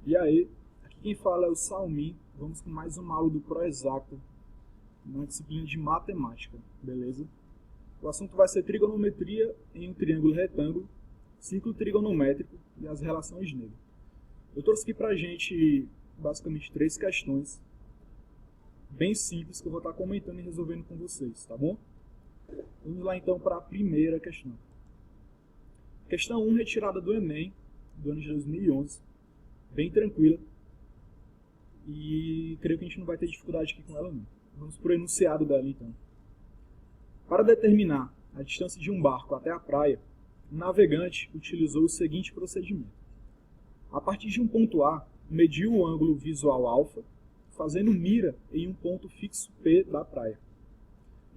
E aí, aqui quem fala é o Salmin. Vamos com mais uma aula do Proexacto, uma disciplina de matemática, beleza? O assunto vai ser trigonometria em um triângulo retângulo, ciclo trigonométrico e as relações nele. Eu trouxe aqui pra gente, basicamente, 3 questões bem simples que eu vou estar comentando e resolvendo com vocês, tá bom? Vamos lá então para a primeira questão. Questão 1, retirada do Enem, do ano de 2011, bem tranquila. E creio que a gente não vai ter dificuldade aqui com ela não. Vamos para o enunciado dela então. Para determinar a distância de um barco até a praia, o navegante utilizou o seguinte procedimento. A partir de um ponto A, mediu o ângulo visual α, fazendo mira em um ponto fixo P da praia.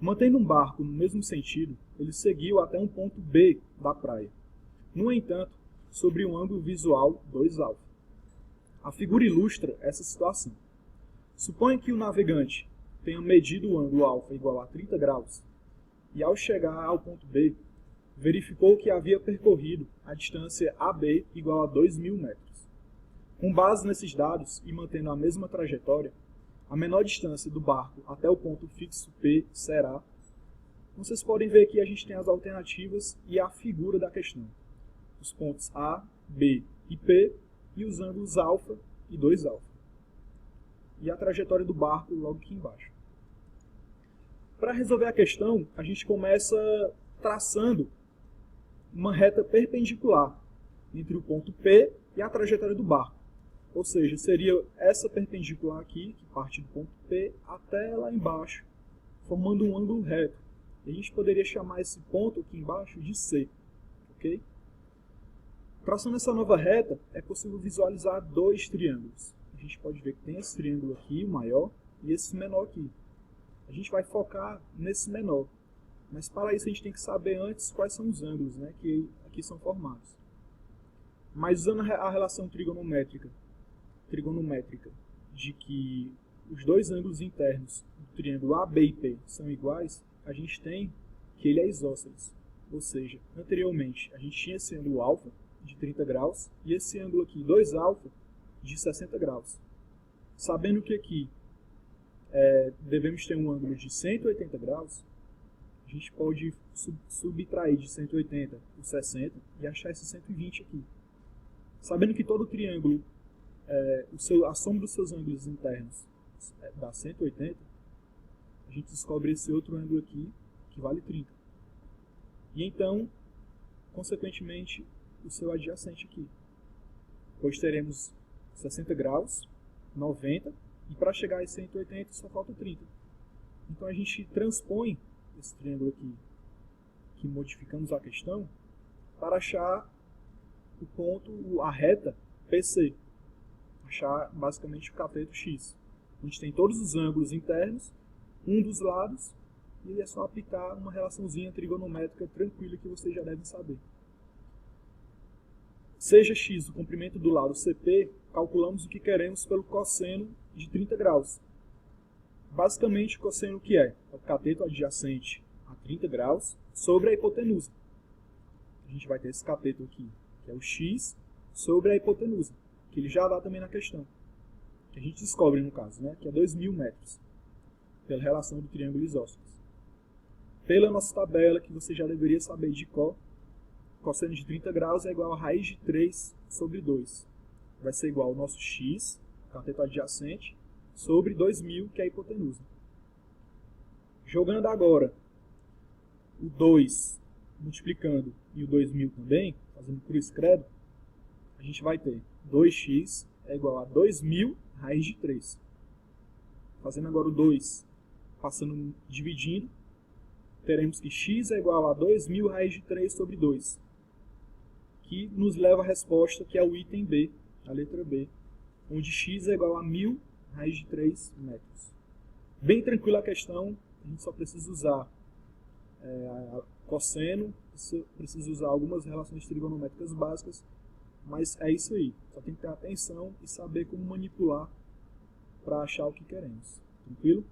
Mantendo um barco no mesmo sentido, ele seguiu até um ponto B da praia. No entanto, sobre um ângulo visual 2α. A figura ilustra essa situação. Suponha que o navegante tenha medido o ângulo α igual a 30 graus e, ao chegar ao ponto B, verificou que havia percorrido a distância AB igual a 2.000 metros. Com base nesses dados e mantendo a mesma trajetória, a menor distância do barco até o ponto fixo P será... Vocês podem ver que a gente tem as alternativas e a figura da questão. Os pontos A, B e P e os ângulos α e 2α. E a trajetória do barco logo aqui embaixo. Para resolver a questão, a gente começa traçando uma reta perpendicular entre o ponto P e a trajetória do barco. Ou seja, seria essa perpendicular aqui, que parte do ponto P até lá embaixo, formando um ângulo reto. E a gente poderia chamar esse ponto aqui embaixo de C. Ok? Traçando essa nova reta, é possível visualizar 2 triângulos. A gente pode ver que tem esse triângulo aqui, o maior, e esse menor aqui. A gente vai focar nesse menor. Mas para isso a gente tem que saber antes quais são os ângulos, né, que aqui são formados. Mas usando a relação trigonométrica de que os 2 ângulos internos do triângulo AB e P são iguais, a gente tem que ele é isósceles. Ou seja, anteriormente a gente tinha esse ângulo α de 30 graus e esse ângulo aqui, 2α, de 60 graus. Sabendo que aqui devemos ter um ângulo de 180 graus, a gente pode subtrair de 180 o 60 e achar esse 120 aqui. Sabendo que todo triângulo, a soma dos seus ângulos internos dá 180, a gente descobre esse outro ângulo aqui, que vale 30. E então, consequentemente, o seu adjacente aqui. Pois teremos 60 graus, 90, e para chegar a 180 só falta 30. Então a gente transpõe esse triângulo aqui, que modificamos a questão, para achar o ponto, a reta PC. Achar basicamente o cateto X. A gente tem todos os ângulos internos, um dos lados, e é só aplicar uma relaçãozinha trigonométrica tranquila que vocês já devem saber. Seja x o comprimento do lado CP, calculamos o que queremos pelo cosseno de 30 graus. Basicamente, o cosseno que é o cateto adjacente a 30 graus sobre a hipotenusa. A gente vai ter esse cateto aqui, que é o x, sobre a hipotenusa, que ele já dá também na questão. Que a gente descobre no caso, né, que é 2.000 metros, pela relação do triângulo isósceles. Pela nossa tabela, que você já deveria saber de cor, cosseno de 30 graus é igual a raiz de 3 sobre 2. Vai ser igual ao nosso x, cateto adjacente, sobre 2.000, que é a hipotenusa. Jogando agora o 2 multiplicando e o 2.000 também, fazendo cruz credo, a gente vai ter 2x é igual a 2.000 raiz de 3. Fazendo agora o 2, passando dividindo, teremos que x é igual a 2.000 raiz de 3 sobre 2. Que nos leva à resposta, que é o item B, a letra B, onde x é igual a 1.000 raiz de 3 metros. Bem tranquila a questão, a gente só precisa usar cosseno, precisa usar algumas relações trigonométricas básicas, mas é isso aí. Só tem que ter atenção e saber como manipular para achar o que queremos. Tranquilo?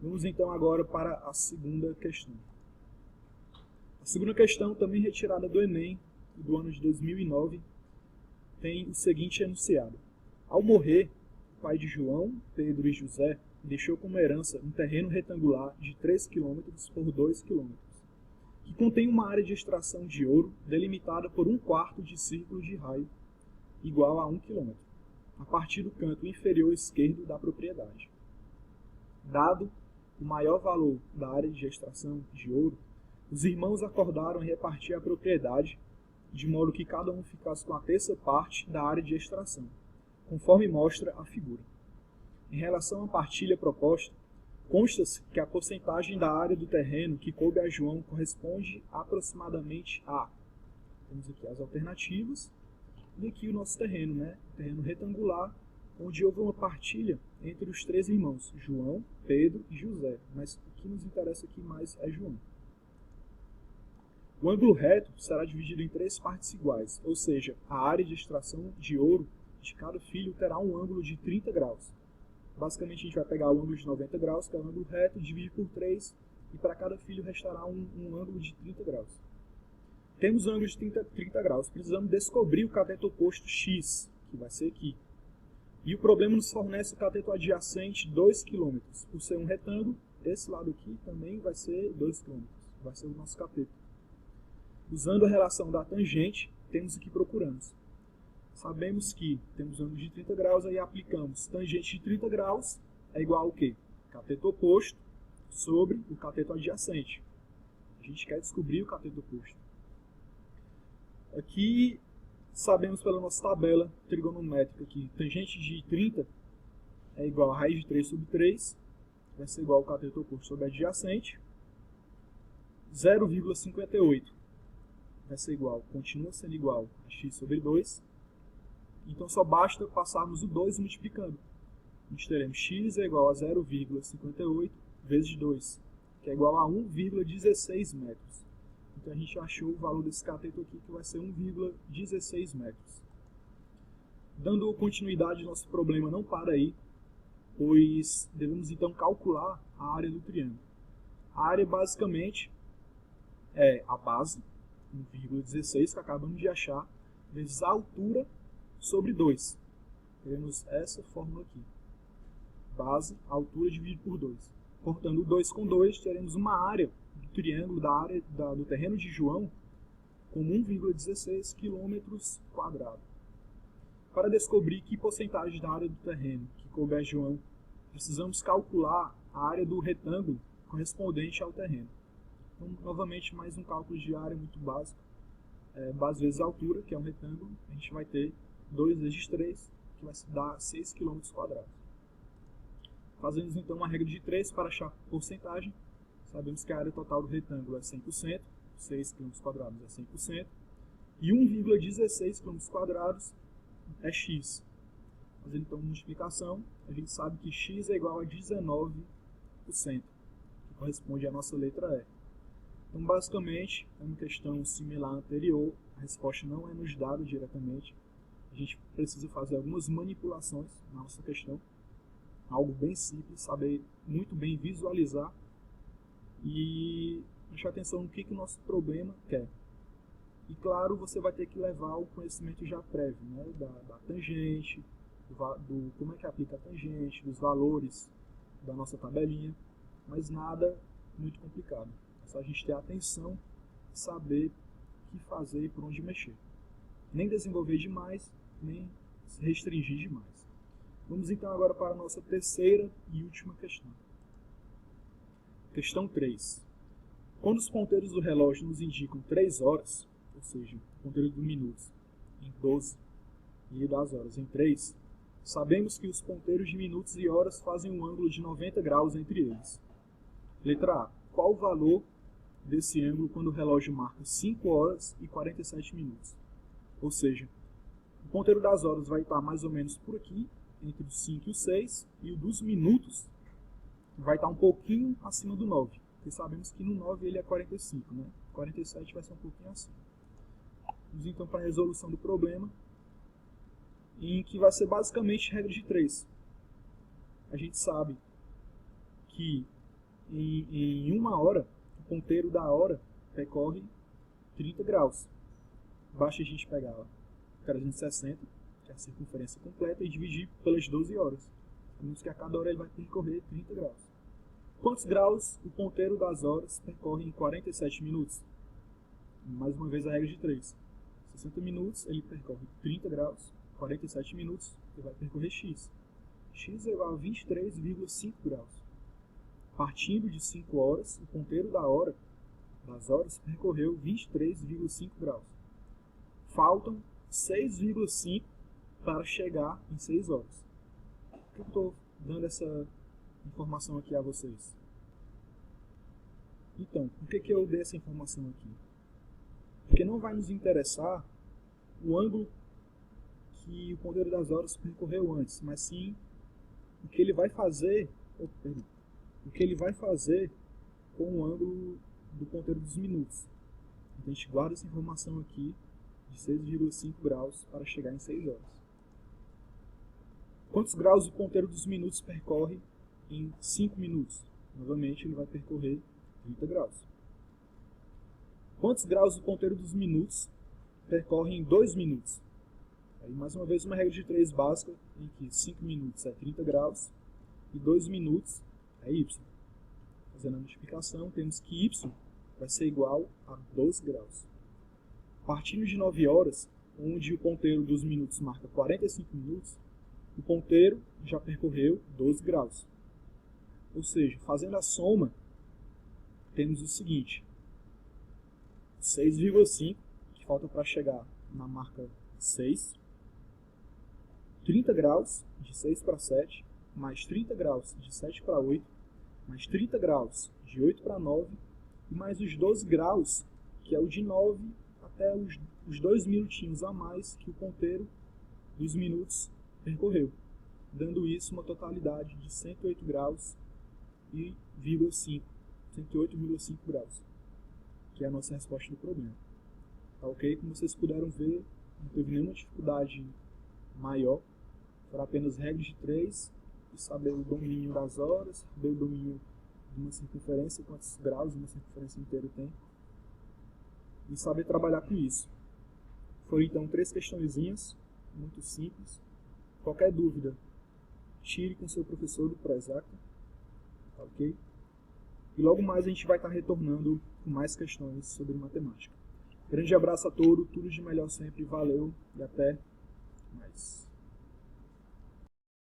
Vamos então agora para a segunda questão. A segunda questão, também retirada do Enem, do ano de 2009, tem o seguinte enunciado. Ao morrer, o pai de João, Pedro e José deixou como herança um terreno retangular de 3 km por 2 km, que contém uma área de extração de ouro delimitada por 1/4 de círculo de raio, igual a 1 km, a partir do canto inferior esquerdo da propriedade. Dado o maior valor da área de extração de ouro, os irmãos acordaram em repartir a propriedade, de modo que cada um ficasse com a terça parte da área de extração, conforme mostra a figura. Em relação à partilha proposta, consta-se que a porcentagem da área do terreno que coube a João corresponde aproximadamente a... Temos aqui as alternativas, e aqui o nosso terreno, né? Terreno retangular, onde houve uma partilha entre os 3 irmãos, João, Pedro e José, mas o que nos interessa aqui mais é João. O ângulo reto será dividido em 3 partes iguais, ou seja, a área de extração de ouro de cada filho terá um ângulo de 30 graus. Basicamente a gente vai pegar o ângulo de 90 graus, que é o ângulo reto, dividir por 3, e para cada filho restará um ângulo de 30 graus. Temos o ângulo de 30 graus, precisamos descobrir o cateto oposto x, que vai ser aqui. E o problema nos fornece o cateto adjacente 2 km. Por ser um retângulo, esse lado aqui também vai ser 2 km, vai ser o nosso cateto. Usando a relação da tangente, temos o que procuramos. Sabemos que temos ângulo de 30 graus, aí aplicamos tangente de 30 graus é igual ao quê? Cateto oposto sobre o cateto adjacente. A gente quer descobrir o cateto oposto. Aqui sabemos pela nossa tabela trigonométrica que tangente de 30 é igual a raiz de 3 sobre 3, vai ser igual ao cateto oposto sobre adjacente. 0,58 vai ser igual, continua sendo igual a x sobre 2. Então só basta passarmos o 2 multiplicando. A gente teremos x é igual a 0,58 vezes 2, que é igual a 1,16 metros. Então a gente achou o valor desse cateto aqui, que vai ser 1,16 metros. Dando continuidade, nosso problema não para aí, pois devemos então calcular a área do triângulo. A área basicamente é a base, 1,16, que acabamos de achar, vezes a altura sobre 2. Teremos essa fórmula aqui. Base, altura dividido por 2. Cortando 2 com 2, teremos uma área do triângulo do terreno de João com 1,16 km². Para descobrir que porcentagem da área do terreno que coube a João, precisamos calcular a área do retângulo correspondente ao terreno. Então, novamente, mais um cálculo de área muito básico. Base vezes a altura, que é um retângulo, a gente vai ter 2 vezes 3, que vai dar 6 km². Fazemos então uma regra de 3 para achar a porcentagem. Sabemos que a área total do retângulo é 100%, 6 km² é 100%, e 1,16 km² é x. Fazendo então multiplicação, a gente sabe que x é igual a 19%, que corresponde à nossa letra E. Então, basicamente, é uma questão similar à anterior, a resposta não é nos dada diretamente. A gente precisa fazer algumas manipulações na nossa questão, algo bem simples, saber muito bem visualizar e prestar atenção no que o nosso problema quer. E claro, você vai ter que levar o conhecimento já prévio, né, da tangente, do como é que aplica a tangente, dos valores da nossa tabelinha, mas nada muito complicado. É só a gente ter atenção e saber o que fazer e por onde mexer. Nem desenvolver demais, nem se restringir demais. Vamos então agora para a nossa terceira e última questão. Questão 3. Quando os ponteiros do relógio nos indicam 3 horas, ou seja, o ponteiro dos minutos em 12 e das horas em 3, sabemos que os ponteiros de minutos e horas fazem um ângulo de 90 graus entre eles. Letra A. Qual o valor desse ângulo quando o relógio marca 5 horas e 47 minutos? Ou seja, o ponteiro das horas vai estar mais ou menos por aqui, entre os 5 e os 6, e o dos minutos vai estar um pouquinho acima do 9, porque sabemos que no 9 ele é 45, né? 47 vai ser um pouquinho acima. Vamos então para a resolução do problema, em que vai ser basicamente regra de 3. A gente sabe que em 1 hora, o ponteiro da hora percorre 30 graus. Basta a gente pegar 360, que é circunferência completa e dividir pelas 12 horas. Sabemos que a cada hora ele vai percorrer 30 graus. Quantos graus o ponteiro das horas percorre em 47 minutos? Mais uma vez a regra de 3. 60 minutos ele percorre 30 graus, 47 minutos ele vai percorrer x. X é igual a 23,5 graus. Partindo de 5 horas, o ponteiro das horas percorreu 23,5 graus. Faltam 6,5 para chegar em 6 horas. Por que eu estou dando essa informação aqui a vocês? Então, por que eu dei essa informação aqui? Porque não vai nos interessar o ângulo que o ponteiro das horas percorreu antes, mas sim o que ele vai fazer, com o ângulo do ponteiro dos minutos. Então a gente guarda essa informação aqui de 6,5 graus para chegar em 6 horas. Quantos graus o ponteiro dos minutos percorre em 5 minutos? Novamente ele vai percorrer 30 graus. Quantos graus o ponteiro dos minutos percorre em 2 minutos? Aí, mais uma vez, uma regra de 3 básica, em que 5 minutos é 30 graus e 2 minutos é y. Fazendo a multiplicação, temos que y vai ser igual a 12 graus. Partindo de 9 horas, onde o ponteiro dos minutos marca 45 minutos, o ponteiro já percorreu 12 graus. Ou seja, fazendo a soma, temos o seguinte: 6,5, que falta para chegar na marca 6, 30 graus de 6 para 7, mais 30 graus de 7 para 8, mais 30 graus de 8 para 9, e mais os 12 graus, que é o de 9 até os 2 minutinhos a mais que o ponteiro dos minutos percorreu, dando isso uma totalidade de 108 graus e 108,5 graus, que é a nossa resposta do problema. Tá ok? Como vocês puderam ver, não teve nenhuma dificuldade maior, foram apenas regras de 3, e saber o domínio das horas, saber o domínio de uma circunferência, quantos graus uma circunferência inteira tem, e saber trabalhar com isso. Foram então 3 questõezinhas, muito simples. Qualquer dúvida, tire com seu professor do Proexacta, tá ok? E logo mais a gente vai estar retornando com mais questões sobre matemática. Grande abraço a todos, tudo de melhor sempre, valeu e até mais.